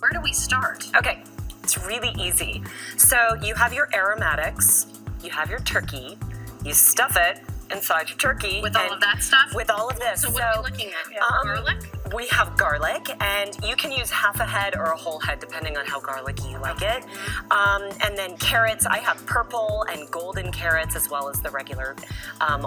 Where do we start? Okay, it's really easy. So you have your aromatics, you have your turkey, you stuff it inside your turkey. With all of that stuff? With all of this. So what are we looking at? Garlic? We have garlic, and you can use half a head or a whole head depending on how garlicky you like it. And then carrots, I have purple and golden carrots as well as the regular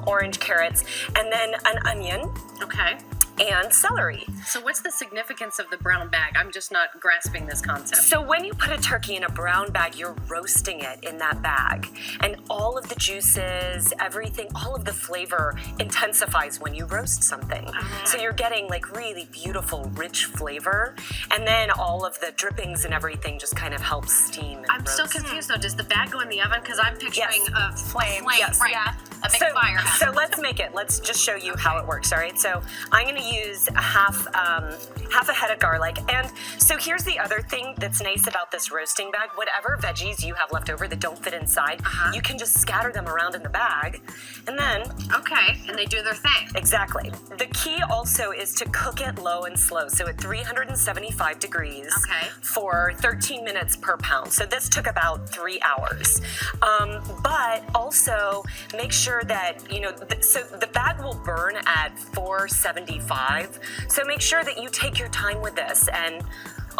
orange carrots. And then an onion. Okay. And celery. So what's the significance of the brown bag? I'm just not grasping this concept. So when you put a turkey in a brown bag, you're roasting it in that bag. And all of the juices, everything, all of the flavor intensifies when you roast something. So you're getting like really beautiful, rich flavor. And then all of the drippings and everything just kind of helps steam and I'm roast. still confused though. Does the bag go in the oven? Because I'm picturing a flame. Yes. Right. Yeah. A big fire. So let's make it. Let's just show you how it works, all right? So I'm going to use half a head of garlic. And so here's the other thing that's nice about this roasting bag. Whatever veggies you have left over that don't fit inside, you can just scatter them around in the bag. And then... Okay, and they do their thing. Exactly. The key also is to cook it low and slow. So at 375 degrees for 13 minutes per pound. So this took about 3 hours. But also make sure that, you know, so the bag will burn at 475. So make sure that you take your time with this and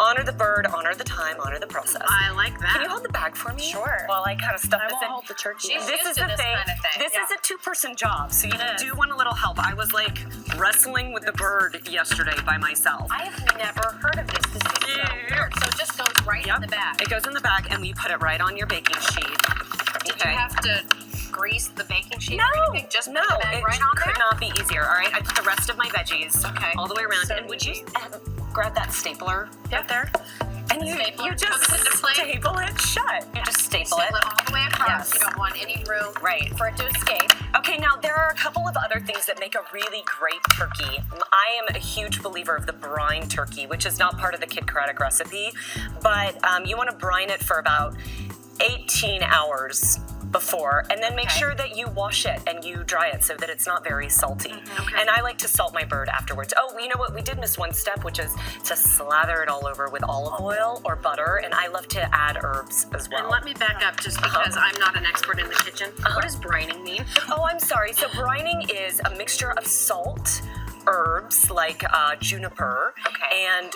honor the bird, honor the time, honor the process. I like that. Can you hold the bag for me? Sure. While I kind of stuff this in. hold the turkey. This is the thing. This is a two-person job, so you do want a little help. I was like wrestling with the bird yesterday by myself. I have never heard of this. This is so weird. So it just goes right in the bag. It goes in the bag, and we put it right on your baking sheet. Did you have to grease the baking sheet No, or anything? Just put the bag it right on there? could not be easier. All right, I put the rest of my veggies all the way around. So and would you grab that stapler right there? And you just staple it shut. You just staple it. Staple it all the way across. Yes. You don't want any room for it to escape. Okay, now there are a couple of other things that make a really great turkey. I am a huge believer of the brine turkey, which is not part of the Kid Kradick recipe, but you want to brine it for about 18 hours before, and then make sure that you wash it and you dry it so that it's not very salty. And I like to salt my bird afterwards. Oh, you know what? We did miss one step, which is to slather it all over with olive oil or butter, and I love to add herbs as well. And let me back up just because I'm not an expert in the kitchen. What does brining mean? Oh, I'm sorry. So brining is a mixture of salt, herbs like juniper, and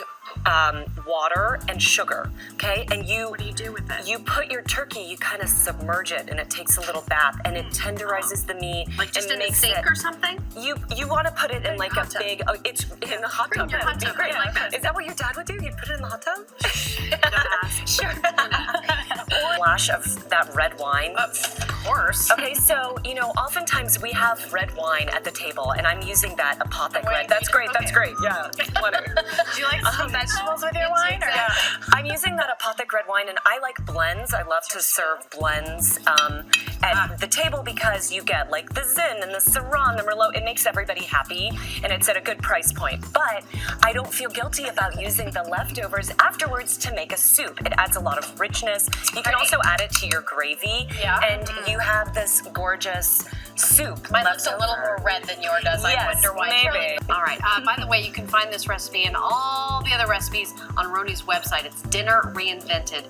water and sugar, okay? And what do you do with it? You put your turkey, you kind of submerge it, and it takes a little bath, and it tenderizes the meat. Like just and in a sink or something? You want to put it in like a big, it's in the hot tub. Your hot tub. Great. I like that. Is that what your dad would do? He'd put it in the hot tub? Sure. Or a splash of that red wine. Of course. Okay, so, you know, oftentimes we have red wine at the table, and I'm using that apothic red. That's great, that's great, yeah. Whatever. Do you like some vegetables with your wine? Or? Yeah. I'm using that apothic red wine, and I like blends. I love to serve blends at the table because you get like the Zin and the Syrah and the Merlot. It makes everybody happy, and it's at a good price point. But I don't feel guilty about using the leftovers afterwards to make a soup. It adds a lot of richness. You can also add it to your gravy, and you have this gorgeous soup. Mine looks a little more red than yours does. Yes, I wonder why. maybe. All right. By the way, you can find this recipe and all the other recipes on Roni's website. It's Dinner Reinvented.